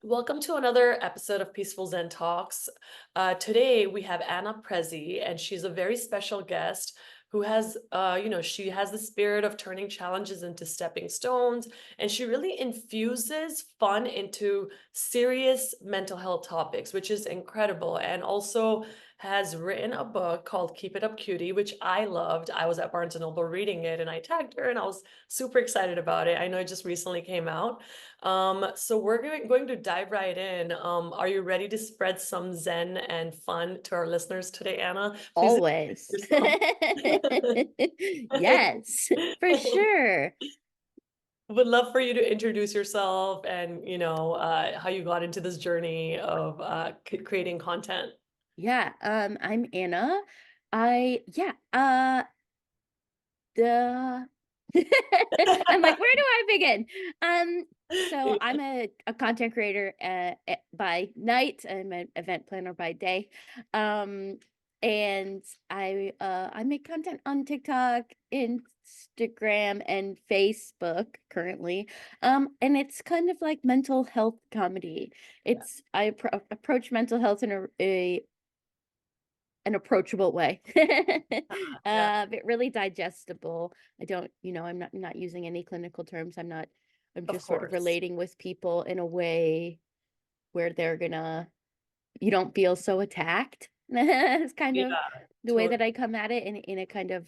Welcome to another episode of Peaceful Zen Talks. Today we have Anna Przy, and she's a very special guest who has, she has the spirit of turning challenges into stepping stones, and she really infuses fun into serious mental health topics, which is incredible. And also has written a book called Keep It Up Cutie, which I loved. I was at Barnes and Noble reading it, and I tagged her, and I was super excited about it. I know it just recently came out. So we're going to dive right in. Are you ready to spread some zen and fun to our listeners today, Anna? Please Always. introduce yourself. Yes, for sure. Would love for you to introduce yourself and how you got into this journey of creating content. Yeah, I'm Anna. I yeah, the I'm like, where do I begin? So I'm a content creator by night. I'm an event planner by day. Um, and I make content on TikTok, Instagram, and Facebook currently. And it's kind of like mental health comedy. Yeah, Approach mental health in an approachable way. yeah, But really digestible. I don't, I'm not using any clinical terms. I'm of just sort of course. relating with people in a way where you don't feel so attacked. It's kind Yeah, of the way totally. that I come at it in a kind of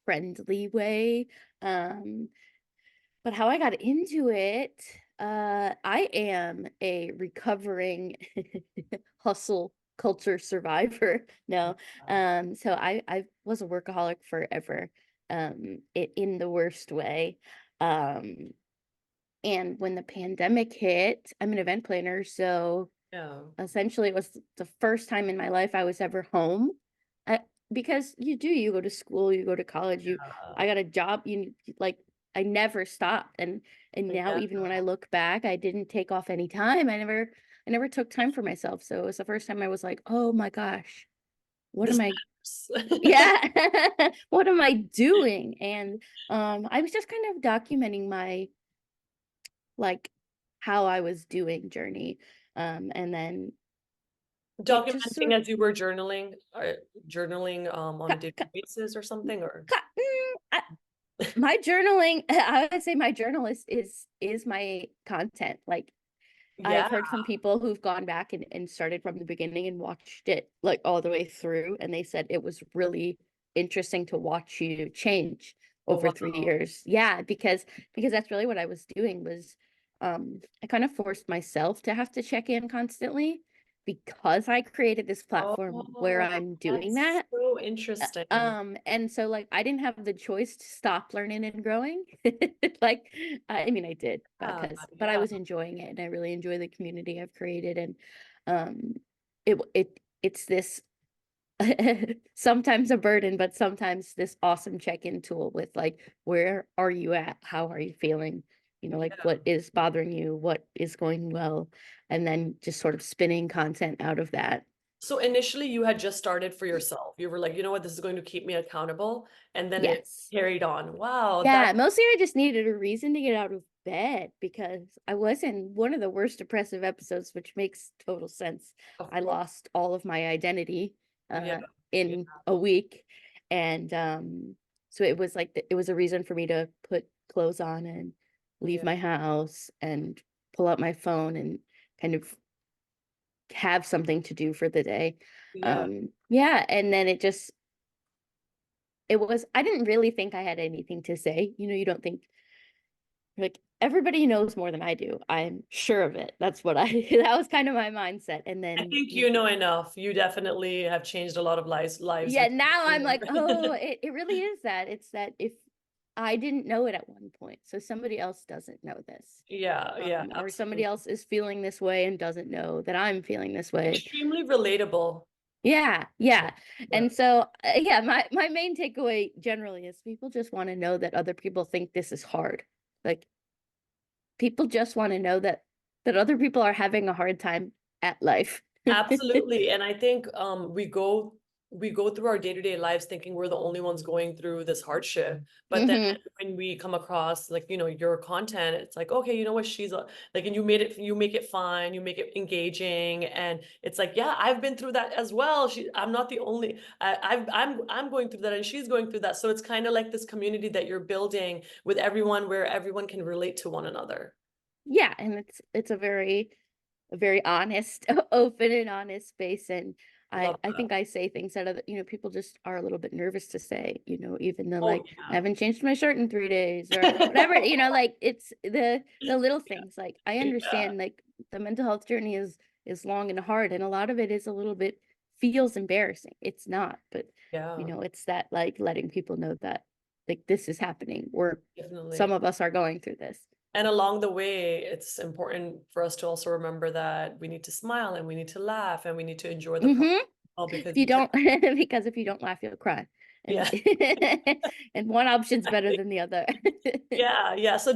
friendly way. Um, but how I got into it, I am a recovering hustle culture survivor. No, so I was a workaholic forever, in the worst way. Um, and when the pandemic hit, I'm an event planner, so Yeah, essentially it was the first time in my life I was ever home. Uh, because you go to school, you go to college, I got a job, like I never stopped. And now yeah. even when I look back, I didn't take off any time. I never took time for myself. So it was the first time I was like, "Oh my gosh, what This am I matters. yeah, what am I doing?" And I was just kind of documenting my like how I was doing journey. And then it just Documenting sort as you were journaling, or journaling on a daily of basis or something, or my journaling, I would say my journal is my content. Like yeah, I've heard from people who've gone back and started from the beginning and watched it like all the way through, and they said it was really interesting to watch you change oh over three wow, years. Yeah, because that's really what I was doing was I kind of forced myself to have to check in constantly because I created this platform where oh, I'm doing that's that. so interesting. And so like I didn't have the choice to stop learning and growing. Like I mean I did Yeah, but I yeah. was enjoying it and I really enjoy the community I've created. And um it's this sometimes a burden, but sometimes this awesome check-in tool with like where are you at? How are you feeling? Like Yeah. what is bothering you? What is going well? And then just sort of spinning content out of that. So initially you had just started for yourself. You were like, you know what, this is going to keep me accountable. And then it Yes. carried on. Wow, Yeah, that's mostly I just needed a reason to get out of bed because I was in one of the worst depressive episodes, which makes total sense. of I course. lost all of my identity Yeah, uh yeah, in a week. And so it was like it was a reason for me to put clothes on and leave yeah, my house and pull out my phone and kind of have something to do for the day. yeah. Yeah, and then I didn't really think I had anything to say. You don't think like everybody knows more than I do. I'm sure of it. That's what I that was kind of my mindset. And I then think you know enough. You definitely have changed a lot of lives yeah, with now I'm like, oh, your it really is that. It's that if I didn't know it at one point, so somebody else doesn't know this. Yeah, yeah, Or somebody absolutely. else is feeling this way and doesn't know that I'm feeling this way. Extremely relatable. Yeah, yeah. Yeah. And so yeah, my main takeaway generally is people just want to know that other people think this is hard. Like people just want to know that other people are having a hard time at life. Absolutely. And I think we go we go through our day-to-day lives thinking we're the only ones going through this hardship. But then Mm-hmm. when we come across like, your content, it's like, okay, you know what, like, and you make it fun, you make it engaging. And it's like, yeah, I've been through that as well. I'm not the only, I'm going through that and she's going through that. So it's kind of like this community that you're building with everyone where everyone can relate to one another. Yeah, and it's a very honest, open and honest space. And Love I that. think I say things that other, people just are a little bit nervous to say, even though, Oh like, I haven't changed my shirt in 3 days or whatever, like it's the little yeah. things. Like, I Yeah. understand, like, the mental health journey is long and hard, and a lot of it is a little bit feels embarrassing. It's not, but Yeah, it's that, like, letting people know that, like, this is happening, or some definitely. of us are going through this. And along the way, it's important for us to also remember that we need to smile and we need to laugh and we need to enjoy the process Hmm. If because you you can't. don't, because if you don't laugh, you'll cry. And Yeah. and one option's better than the other. Yeah, yeah. So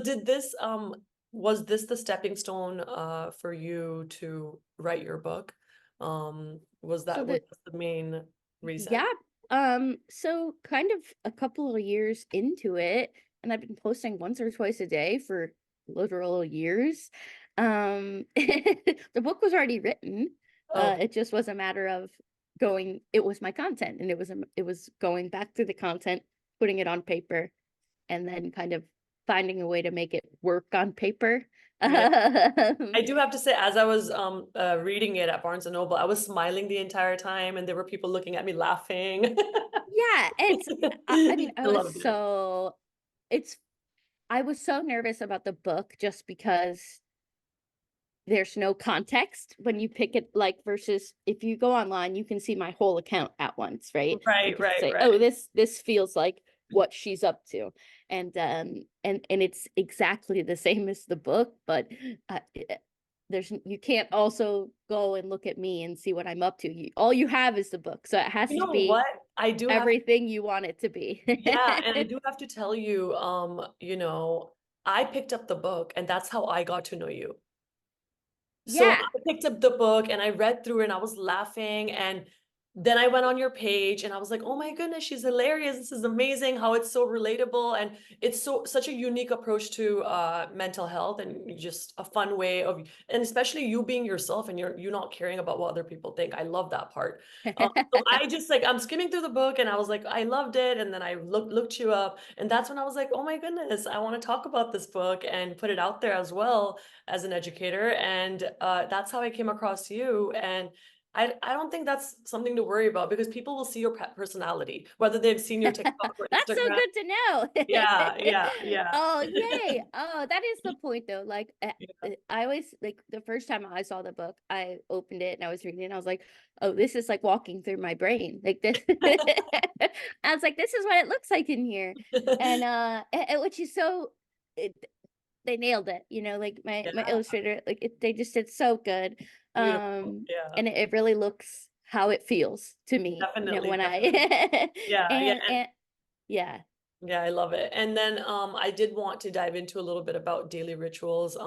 was this the stepping stone for you to write your book? So Was this the main reason? yeah, so kind of a couple of years into it, and I've been posting once or twice a day for literal years. The book was already written. Oh, It just was a matter of it was my content, and it was going back through the content, putting it on paper, and then kind of finding a way to make it work on paper. yeah. Um, I do have to say, as I was reading it at Barnes and Noble, I was smiling the entire time, and there were people looking at me laughing. yeah, I mean, I loved it. it's I was so nervous about the book just because there's no context when you pick it, like, versus if you go online, you can see my whole account at once, right? You Right, can right, say, right. "Oh, this feels like what she's up to." And it's exactly the same as the book, but you can't also go and look at me and see what I'm up to. All you have is the book, so it has You to know be what? I do have everything you want it to be. Yeah, and I do have to tell you, I picked up the book and that's how I got to know you. So Yeah. I picked up the book and I read through it and I was laughing, and then I went on your page and I was like, "Oh my goodness, she's hilarious. This is amazing how it's so relatable and it's such a unique approach to mental health and just a fun way of, and especially you being yourself and you not caring about what other people think. I love that part. So I just like I'm skimming through the book and I was like, I loved it, and then I looked you up, and that's when I was like, "Oh my goodness, I want to talk about this book and put it out there as well as an educator." And that's how I came across you. And I don't think that's something to worry about because people will see your personality, whether they've seen your TikTok or That's so Instagram. good to know. Yeah, yeah, yeah. Oh, yay. Oh, that is the point though. Like, Yeah. I always, like, the first time I saw the book, I opened it and I was reading it and I was like, "Oh, this is like walking through my brain." Like this. I was like, "This is what it looks like in here." And which is so it, they nailed it, like my Yeah, illustrator, like, they just did so good. beautiful. Um Yeah, and it really looks how it feels to me, definitely, when definitely. I Yeah, yeah. and yeah. Yeah, I love it. And then I did want to dive into a little bit about daily rituals.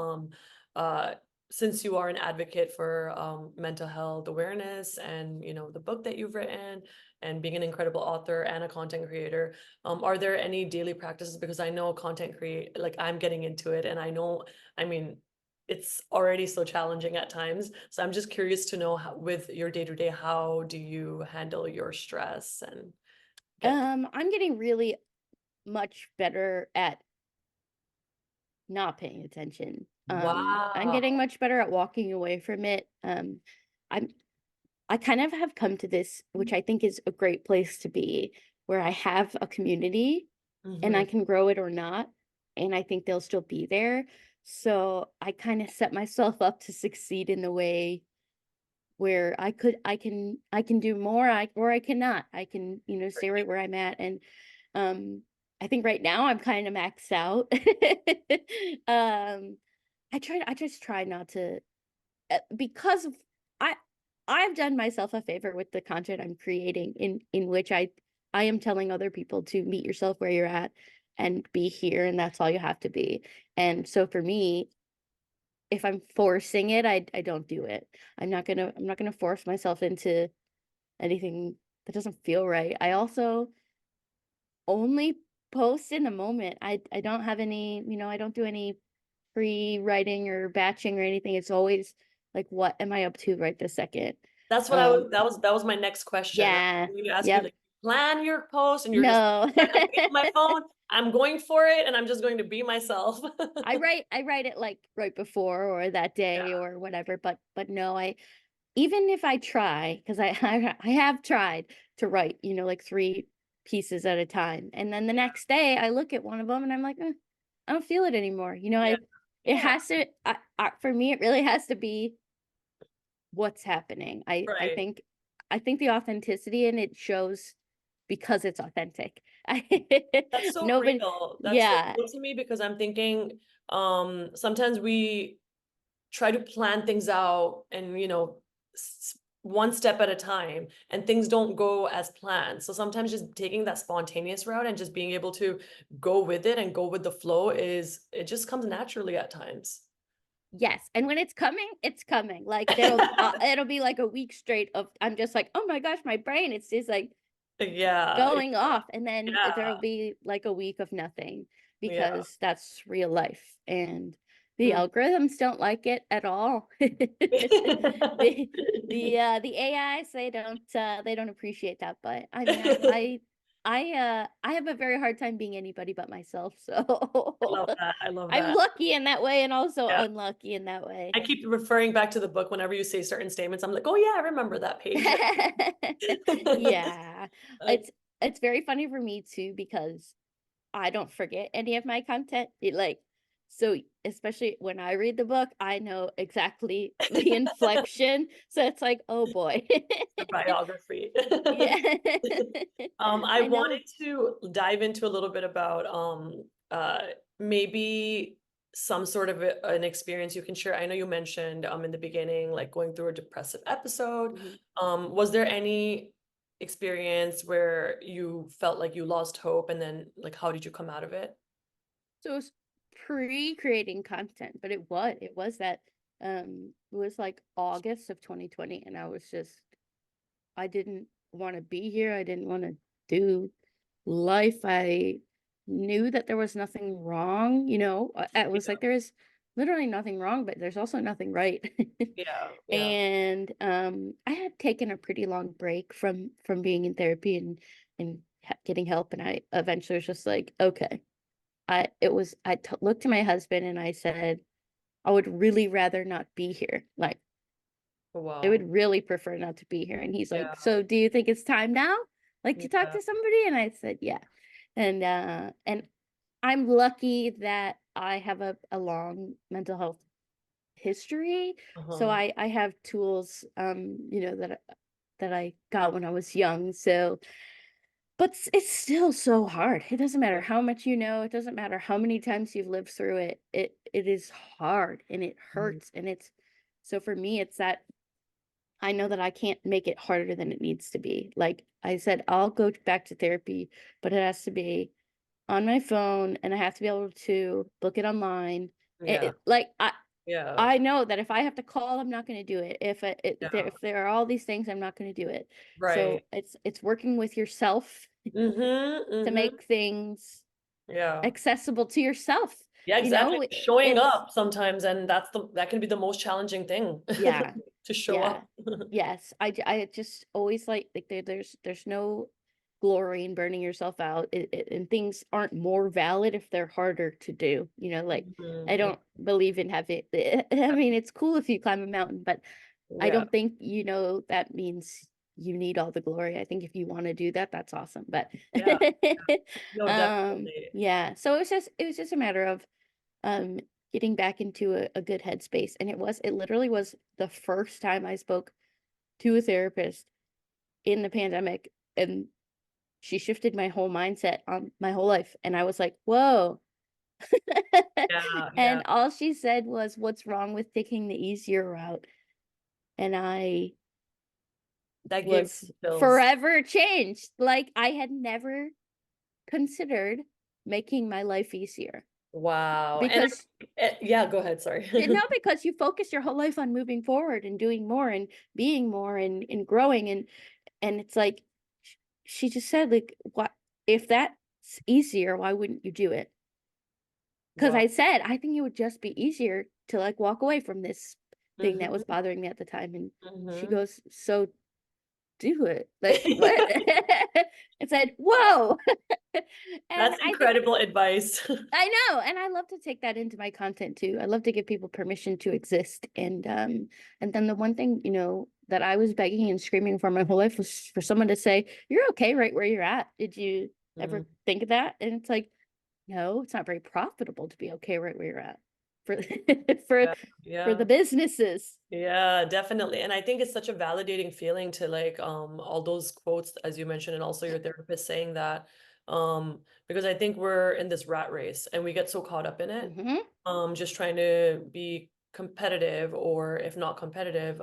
Uh since you are an advocate for mental health awareness and the book that you've written and being an incredible author and a content creator, are there any daily practices? Because I know content create like I'm getting into it and I know, I mean, it's already so challenging at times. So I'm just curious to know how, with your day-to-day, how do you handle your stress and get I'm getting really much better at not paying attention. I'm Wow. getting much better at walking away from it. I'm I kind of have come to this, which I think is a great place to be, where I have a community and I Mhm. can grow it or not, and I think they'll still be there. So I kind of set myself up to succeed in the way where I can do more, or I cannot. I can, stay right where I'm at. And um I think right now I'm kind of maxed out. um I just try not to, because of I I've done myself a favor with the content I'm creating, in which I am telling other people to meet yourself where you're at and be here, and that's all you have to be. And so for me, if I'm forcing it, I don't do it. I'm not gonna force myself into anything that doesn't feel right. I also only post in a moment. I don't have any, I don't do any pre-writing or batching or anything. It's always like, what am I up to right this second? That's what I was, Um, that was my next question. I yeah, was going to ask you, yep, like, plan your post and you're just, no. I'm picking up my phone, I'm going for it, and I'm just going to be myself. I write it like right before or that day Yeah, or whatever, but no, even if I try, because I have tried to write, like 3 pieces at a time. And then the yeah, next day I look at one of them and I'm like, I don't feel it anymore. yeah, It yeah, has to, for me, it really has to be what's happening. right. I think the authenticity in it shows because it's authentic. That's so Nobody, real. That's so yeah, real to me because I'm thinking, sometimes we try to plan things out and, one step at a time, and things don't go as planned. So sometimes just taking that spontaneous route and just being able to go with it and go with the flow it just comes naturally at times. yes, and when it's coming, it's coming. Like it'll be like a week straight of I'm just like, oh my gosh, my brain, it's just like Yeah, going off, and then yeah, there'll be like a week of nothing yeah. because that's real life, and the Mm. algorithms don't like it at all. the the AIs, they don't appreciate that, but I mean I have a very hard time being anybody but myself, I love so that. I love I'm that. lucky in that way and also Yeah. unlucky in that way. I keep referring back to the book whenever you say certain statements. I'm like, oh yeah, I remember that page. Yeah. Like, It's very funny for me too because I don't forget any of my content. So especially when I read the book, I know exactly the inflection. So it's like, oh boy. the biography. Yeah. I I wanted know. to dive into a little bit about maybe some sort of an experience you can share. I know you mentioned in the beginning, like going through a depressive episode. Mhm. Was there any experience where you felt like you lost hope, and then like how did you come out of it? So it was pre-creating content, but it was that it was like August of 2020 and I didn't want to be here. I didn't want to do life. I knew that there was nothing wrong, I was Yeah, like, there is literally nothing wrong, but there's also nothing right. yeah, yeah. And I had taken a pretty long break from being in therapy and getting help, and I eventually was just like, okay. Looked to my husband and I said, I would really rather not be here. Like, I Wow. would really prefer not to be here. And he's Yeah, like, so do you think it's time now? Like to talk yeah. to somebody? And I said, yeah. And I'm lucky that I have a long mental health history. So Uh-huh. I have tools that I got when I was young. So but it's still so hard. It doesn't matter how much you know, it doesn't matter how many times you've lived through it. It is hard and it Mhm. hurts, and it's so for me it's that I know that I can't make it harder than it needs to be. Like I said, I'll go back to therapy, but it has to be on my phone and I have to be able to book it online. Yeah, Like yeah, I know that if I have to call, I'm not going to do it. yeah. If there are all these things, I'm not going to do it. Right. So it's working with yourself Mm-hmm. to Mm-hmm. make things Yeah. accessible to yourself. Yeah, exactly. Showing It's up sometimes, and that can be the most challenging thing yeah, to show yeah, up. yes. I just always like there's no glory in burning yourself out, and things aren't more valid if they're harder to do. Like I Mhm. don't believe in having. I mean, it's cool if you climb a mountain, but I Yeah, don't think that means you need all the glory. I think if you want to do that, that's awesome. But yeah. No, definitely. yeah, so it was just a matter of um getting back into a good headspace, and it literally was the first time I spoke to a therapist in the pandemic, and she shifted my whole mindset on my whole life, and I was like, whoa. Yeah, yeah. And all she said was, what's wrong with taking the easier route? And I That gave was me chills. forever changed. Like I had never considered making my life easier Wow. And because yeah, go ahead. Sorry. no, because you focus your whole life on moving forward and doing more and being more and growing, and it's like she just said, like, what if that's easier, why wouldn't you do it? Because Wow. I said, I think it would just be easier to like walk away from this thing that was Mm-hmm. bothering me at the time. And she Mm-hmm. goes, so do it. Like, what? It said, whoa. And That's I think incredible advice. I know, and I love to take that into my content too. I love to give people permission to exist. And then the one thing, that I was begging and screaming for my whole life was for someone to say, "You're okay right where you're at." Did you ever Mm, think of that? And it's like, no, it's not very profitable to be okay right where you're at for for yeah, for the yeah. businesses. Yeah, definitely. And I think it's such a validating feeling to like all those quotes as you mentioned and also your therapist saying that because I think we're in this rat race and we get so caught up in it Hmm. just trying to be competitive or if not competitive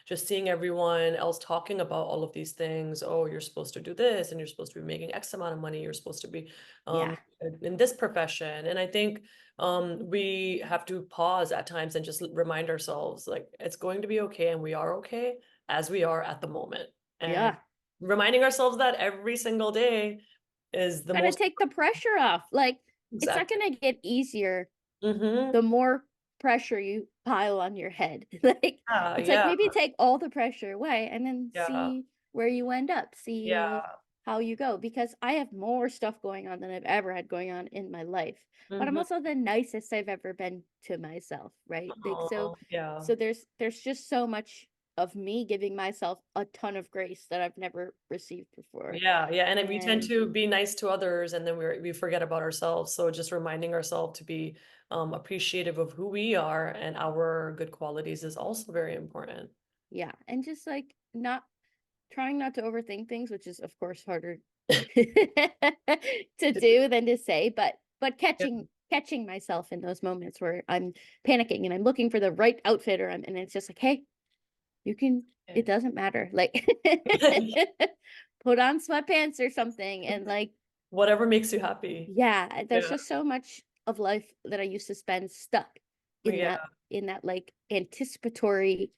just seeing everyone else talking about all of these things. Oh, you're supposed to do this and you're supposed to be making X amount of money, you're supposed to be Yeah, in this profession. And I think we have to pause at times and just remind ourselves like it's going to be okay and we are okay as we are at the moment. And yeah. reminding ourselves that every single day is the Gotta most take the pressure off. Like, it's not exact. gonna get easier Mm-hmm. the more pressure you pile on your head. Like, it's like Yeah, maybe take all the pressure away and then yeah, see where you end up, see yeah. how you go. Because I have more stuff going on than I've ever had going on in my life. But I'm Mm-hmm. also the nicest I've ever been to myself, right? Like, so Oh, yeah. so there's just so much of me giving myself a ton of grace that I've never received before. Yeah, yeah. And then we tend And to be nice to others and then we forget about ourselves. So just reminding ourselves to be appreciative of who we are and our good qualities is also very important. yeah, and just like not trying not to overthink things, which is of course harder to do than to say, but Yeah. catching myself in those moments where I'm panicking and I'm looking for the right outfit and it's just like, hey, you can it doesn't matter. Like put on sweatpants or something and like Whatever makes you happy. yeah, there's Yeah. just so much of life that I used to spend stuck in Yeah. that like anticipatory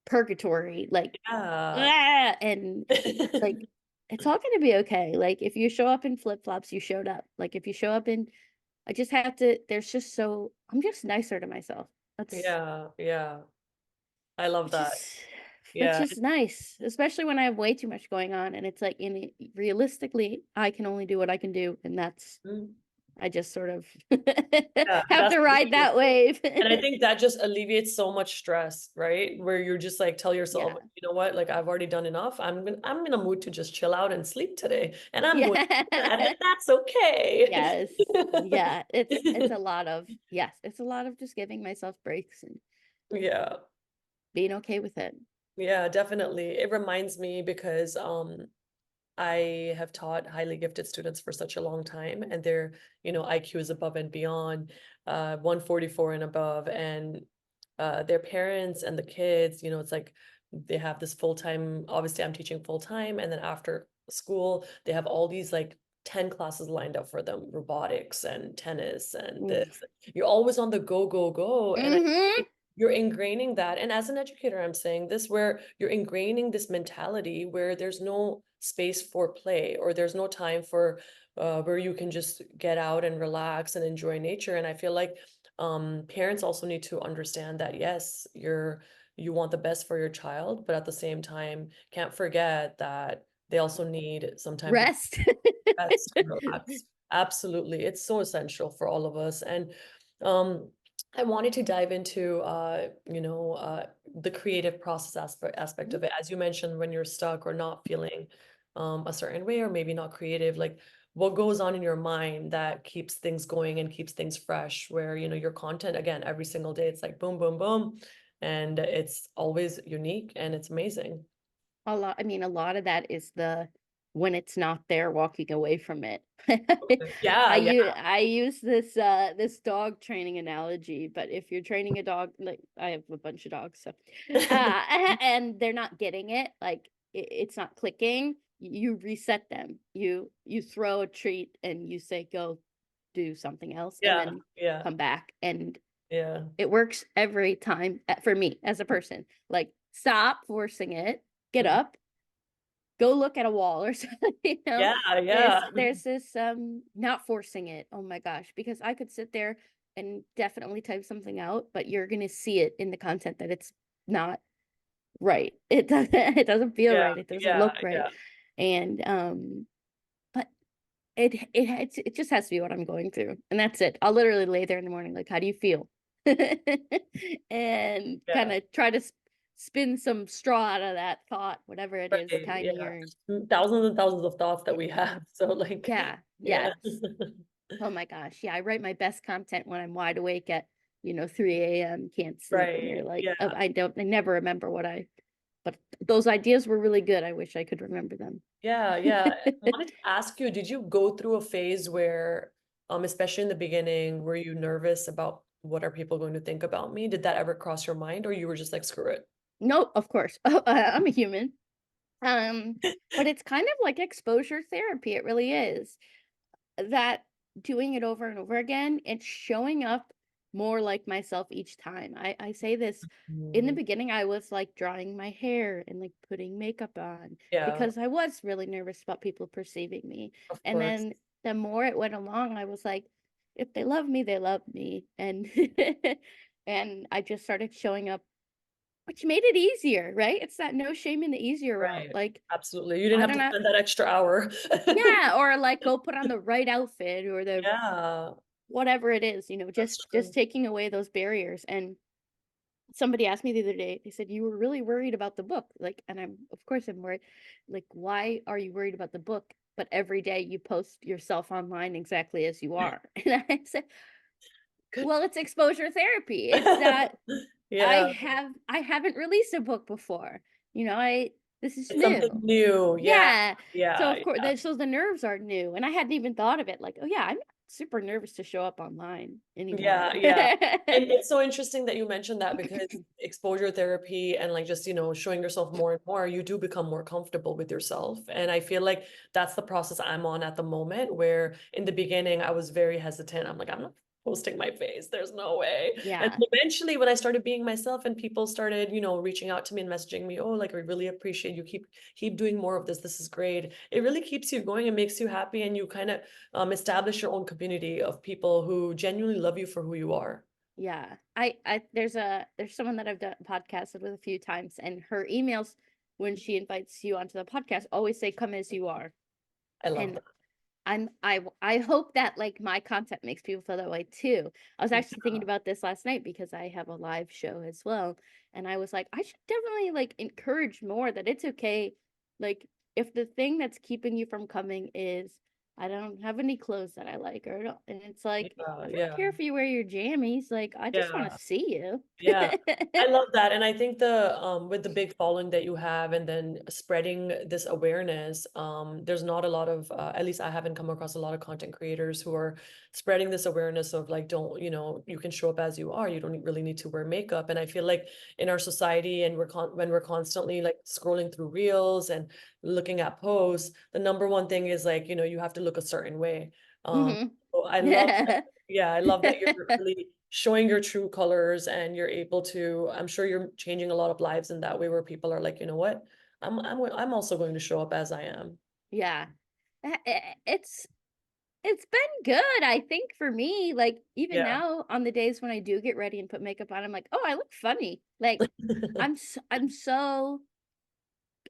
purgatory, like Yeah. ah, and like it's all gonna be okay. Like if you show up in flip-flops, you showed up. Like if you show up in I just have to there's just so I'm just nicer to myself. That's Yeah. Yeah. I love which that. is that's Yeah. just nice, especially when I have way too much going on and it's like realistically I can only do what I can do and that's Mm. I just sort of Yeah. have That's to the ride beauty. that wave. And I think that just alleviates so much stress, right? Where you're just like tell yourself, Yeah. you know what, like I've already done enough. I'm in a mood to just chill out and sleep today. And I'm going to do that, and Yeah. that's okay. Yes. Yeah. It's a lot of yes, it's a lot of just giving myself breaks and Yeah. being okay with it. Yeah, definitely. It reminds me because I have taught highly gifted students for such a long time, and their, IQ is above and beyond, 144 and above, and their parents and the kids, it's like they have this full-time, obviously I'm teaching full-time, and then after school, they have all these like 10 classes lined up for them, robotics and tennis and this. Oof. You're always on the go, go, go. And I Mhm. think you're ingraining that. And as an educator, I'm saying this where you're ingraining this mentality where there's no space for play or there's no time for where you can just get out and relax and enjoy nature. And I feel like parents also need to understand that yes, you want the best for your child, but at the same time, can't forget that they also need some time to Rest. rest and relax. Absolutely. It's so essential for all of us. And um, I wanted to dive into the creative process aspect of it. As you mentioned, when you're stuck or not feeling a certain way or maybe not creative, like what goes on in your mind that keeps things going and keeps things fresh, where your content again every single day, it's like boom, boom, boom, and it's always unique and it's amazing. A lot I mean, a lot of that is the when it's not there, walking away from it. Yeah, yeah. I use this dog training analogy, but if you're training a dog, like I have a bunch of dogs, so and they're not getting it, like it's not clicking, you reset them. You throw a treat and you say, go do something else, and Yeah, then yeah, come back. And yeah. it works every time for me as a person. Like, stop forcing it, get up, go look at a wall or something, you know? Yeah, yeah. There's this not forcing it. Oh my gosh, because I could sit there and definitely type something out, but you're gonna see it in the content that it's not right. It doesn't it doesn't feel Yeah, right. It doesn't yeah, look right. yeah. And but it just has to be what I'm going through. And that's it. I'll literally lay there in the morning like, how do you feel? And kind Yeah, of try to spin some straw out of that thought, whatever it is, right, kind yeah. of your Thousands and thousands of thoughts that we have, so, like, yeah, yeah. yes. Oh my gosh. Yeah, I write my best content when I'm wide awake at, 3 a.m., can't sleep, and you're Right, like, yeah, oh, I never remember but those ideas were really good. I wish I could remember them. yeah, yeah. I wanted to ask you, did you go through a phase where, especially in the beginning, were you nervous about what are people going to think about me? Did that ever cross your mind, or you were just like, "Screw it"? No, of course. I'm a human. Um, but it's kind of like exposure therapy. It really is. That doing it over and over again, it's showing up more like myself each time. I say this in the Mm, beginning, I was like drying my hair and like putting makeup on yeah, because I was really nervous about people perceiving me. of And course. then the more it went along, I was like, if they love me, they love me. And and I just started showing up, which made it easier, right? It's that no shame in the easier route. Right, Like, absolutely. You didn't I have don't to know. spend that extra hour. Yeah, or like go put on the right outfit or the Yeah, whatever it is, that's just true. taking away those barriers. And somebody asked me the other day, they said, "You were really worried about the book." Like, and of course I'm worried. Like, why are you worried about the book? But every day you post yourself online exactly as you are. And I said, Good. well, it's exposure therapy. It's that Yeah, I haven't released a book before. This is it's something new. new. Yeah, Yeah. So yeah, of course, yeah. so the nerves are new, and I hadn't even thought of it. Like, oh yeah, I'm not super nervous to show up online anymore. Yeah, yeah. And it's so interesting that you mentioned that because exposure therapy and like just, showing yourself more and more, you do become more comfortable with yourself. And I feel like that's the process I'm on at the moment, where in the beginning I was very hesitant. I'm like, I'm not posting my face. There's no way. And Yeah, eventually when I started being myself and people started, reaching out to me and messaging me, oh, like I really appreciate you. Keep doing more of this. This is great. It really keeps you going and makes you happy and you kind of establish your own community of people who genuinely love you for who you are. yeah. There's someone that I've done podcasted with a few times, and her emails when she invites you onto the podcast always say, "Come as you are." I love And that. I hope that like my content makes people feel that way too. I was actually Yeah, thinking about this last night because I have a live show as well. And I was like, I should definitely like encourage more that it's okay. Like if the thing that's keeping you from coming is I don't have any clothes that I like or I don't, and it's like yeah, I don't yeah, care if you wear your jammies, like I just want yeah. to see you. Yeah, I love that. And I think with the big following that you have and then spreading this awareness, there's not a lot of at least I haven't come across a lot of content creators who are spreading this awareness of like don't, you can show up as you are. You don't really need to wear makeup. And I feel like in our society and when we're constantly like scrolling through reels and looking at posts, the number one thing is like, you have to look a certain way. Um, Hmm. so I love that. Yeah, I love that you're really showing your true colors and you're able to, I'm sure you're changing a lot of lives in that way where people are like, you know what? I'm also going to show up as I am. Yeah. It's been good, I think, for me, like, even Yeah. now on the days when I do get ready and put makeup on, I'm like, "Oh, I look funny." Like, I'm so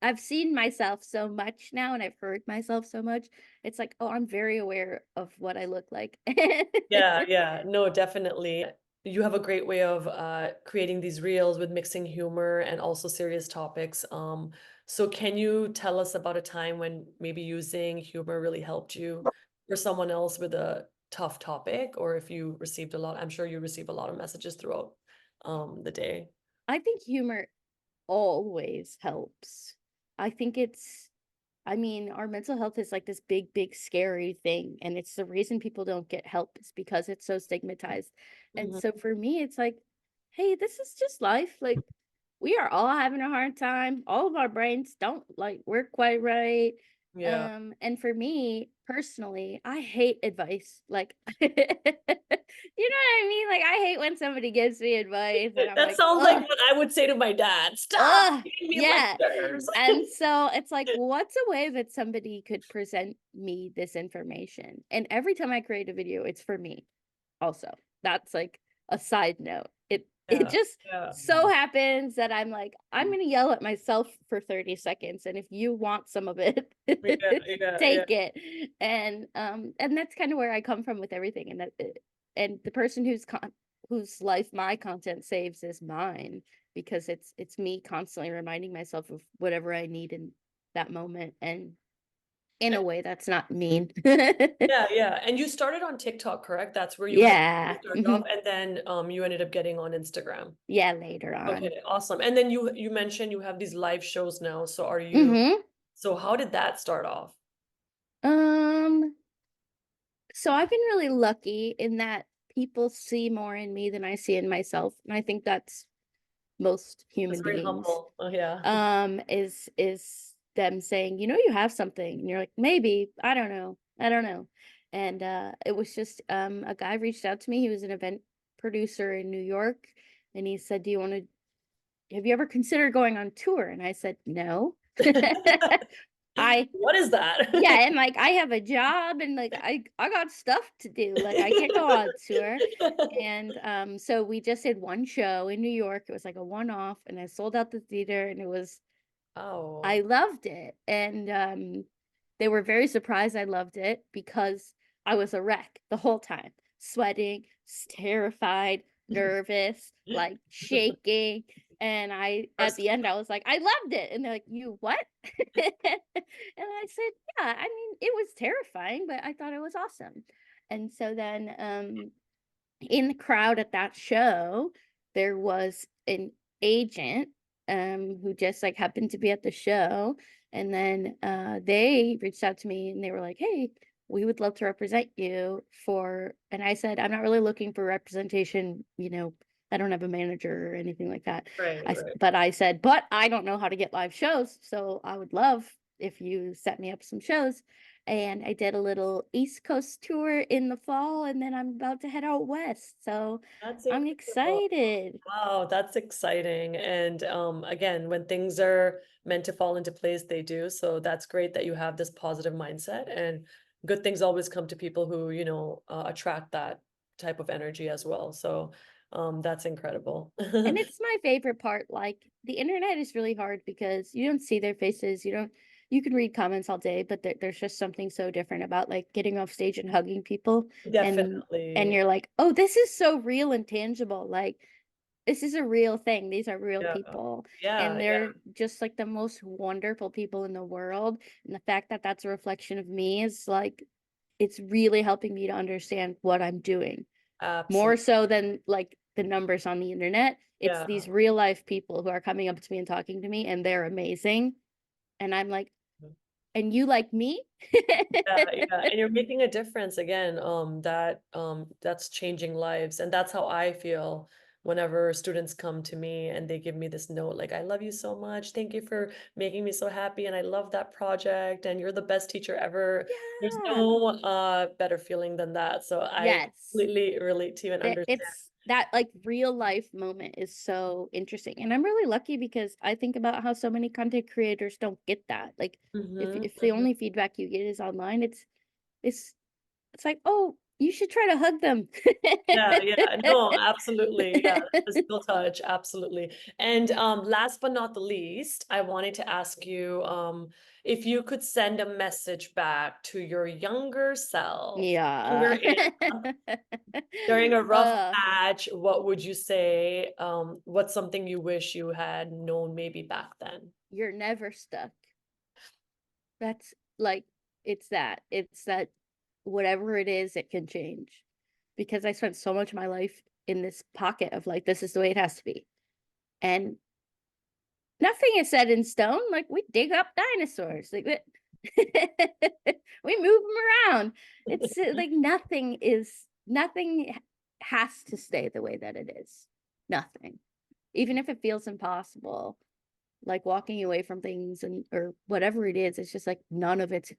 I've seen myself so much now and I've heard myself so much. It's like, "Oh, I'm very aware of what I look like." Yeah, yeah. No, definitely. You have a great way of creating these reels with mixing humor and also serious topics. So can you tell us about a time when maybe using humor really helped you or someone else with a tough topic, or if you received a lot, I'm sure you receive a lot of messages throughout the day. I think humor always helps. I think I mean, our mental health is like this big, big, scary thing. And it's the reason people don't get help is because it's so stigmatized. And Mhm. so for me, it's like, hey, this is just life. Like, we are all having a hard time. All of our brains don't like work quite right. Yeah. And for me personally, I hate advice. Like, you know what I mean? Like, I hate when somebody gives me advice and I'm That like, sounds like ugh, what I would say to my dad. Stop ugh, giving me yeah. lectures. And so it's like, what's a way that somebody could present me this information? And every time I create a video, it's for me also. That's like a side note. It Yeah, just yeah, so happens that I'm like, I'm gonna yell at myself for 30 seconds, and if you want some of it, yeah, yeah, yeah. take it. And that's kind of where I come from with everything. And the person whose life my content saves is mine, because it's me constantly reminding myself of whatever I need in that moment, and in a way that's not mean. Yeah, yeah. And you started on TikTok, correct? That's where you had Yeah. started off, and then you ended up getting on Instagram. Yeah, later Okay, on. awesome. And then you mentioned you have these live shows now. So Mm-hmm. so how did that start off? Um, so I've been really lucky in that people see more in me than I see in myself. And I think that's most That's human very beings. humble. Oh yeah. Is them saying, you have something, and you're like, maybe, I don't know. I don't know. And it was just a guy reached out to me. He was an event producer in New York, and he said, have you ever considered going on tour? And I said, no. I What is Yeah, that? and like I have a job, and like I got stuff to do. Like I can't go on tour. And so we just did one show in New York. It was like a one-off, and I sold out the theater, and I Oh. loved it. And they were very surprised I loved it, because I was a wreck the whole time, sweating, terrified, nervous, like shaking. And at First, the end, I was like, I loved it. And they're like, you what? And I said, yeah, I mean, it was terrifying, but I thought it was awesome. And so then in the crowd at that show, there was an agent who just like happened to be at the show. And then they reached out to me, and they were like, hey, we would love to represent you for, and I said, I'm not really looking for representation, I don't have a manager or anything like that. right, right. But I said, but I don't know how to get live shows, so I would love if you set me up some shows. And I did a little East Coast tour in the fall, and then I'm about to head out west. So That's I'm incredible. excited. Wow, that's exciting. And again, when things are meant to fall into place, they do. So that's great that you have this positive mindset, and good things always come to people who, attract that type of energy as well. So that's incredible. And it's my favorite part. Like, the internet is really hard because you don't see their faces. You can read comments all day, but there's just something so different about like getting off stage and hugging people, and Definitely. you're like, oh, this is so real and tangible. Like, this is a real thing. These are real Yeah. people, Yeah, and yeah, they're just like the most wonderful people in the world. And the fact that that's a reflection of me is like, it's really helping me to understand what I'm doing more absolutely. so than like the numbers on the internet. It's Yeah. these real life people who are coming up to me and talking to me, and they're amazing. And I'm like, and you like me? Yeah, yeah, and you're making a difference again. That's changing lives, and that's how I feel whenever students come to me and they give me this note like, "I love you so much. Thank you for making me so happy, and I love that project, and you're the best teacher ever." There's Yeah. no better feeling than that. So I Yes. completely relate to you and That understand. it's that like real life moment is so interesting. And I'm really lucky because I think about how so many content creators don't get that. Like, if the Hmm. only feedback you get is online, it's it's like, oh, you should try to hug them. Yeah, yeah, no, absolutely. Yeah, physical touch, absolutely. And last but not the least, I wanted to ask you if you could send a message back to your younger self, younger Yeah. Anna, during a rough uh, patch, what would you say? What's something you wish you had known maybe back then? you're never stuck. That's like, it's that whatever it is, it can change. Because I spent so much of my life in this pocket of like, this is the way it has to be. And nothing is set in stone. Like, we dig up dinosaurs. Like, we move them around. It's like nothing has to stay the way that it is. Nothing. Even if it feels impossible, like walking away from things and or whatever it is, it's just like none of it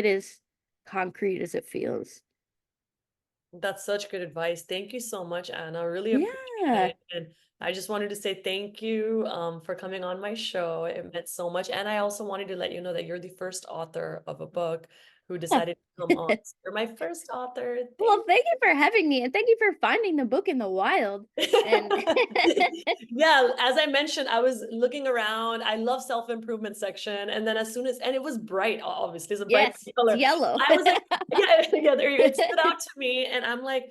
is concrete as it feels. That's such good advice. Thank you so much, Anna. I really appreciate Yeah. it. And I just wanted to say thank you for coming on my show. It meant so much. And I also wanted to let you know that you're the first author of a book who decided to come on. So you're my first author. Thank Well, thank you for having me, and thank you for finding the book in the wild, and Yeah, as I mentioned, I was looking around. I love self-improvement section. And then as soon as, and it was bright, obviously, it's a bright yes, it's color. yellow. I was like, yeah, yeah, there you go. It stood out to me. And I'm like,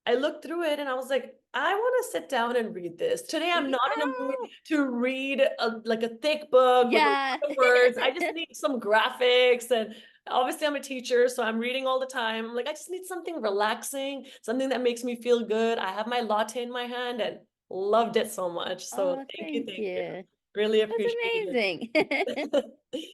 I looked through it and I was like, I want to sit down and read this. Today, I'm not in a mood Oh, to read like a thick book with a yeah. lot of words. I just need some graphics. And obviously, I'm a teacher, so I'm reading all the time. I'm like, I just need something relaxing, something that makes me feel good. I have my latte in my hand and loved it so much. So Oh, thank you. thank Thank you. you. Really That's appreciate amazing. it.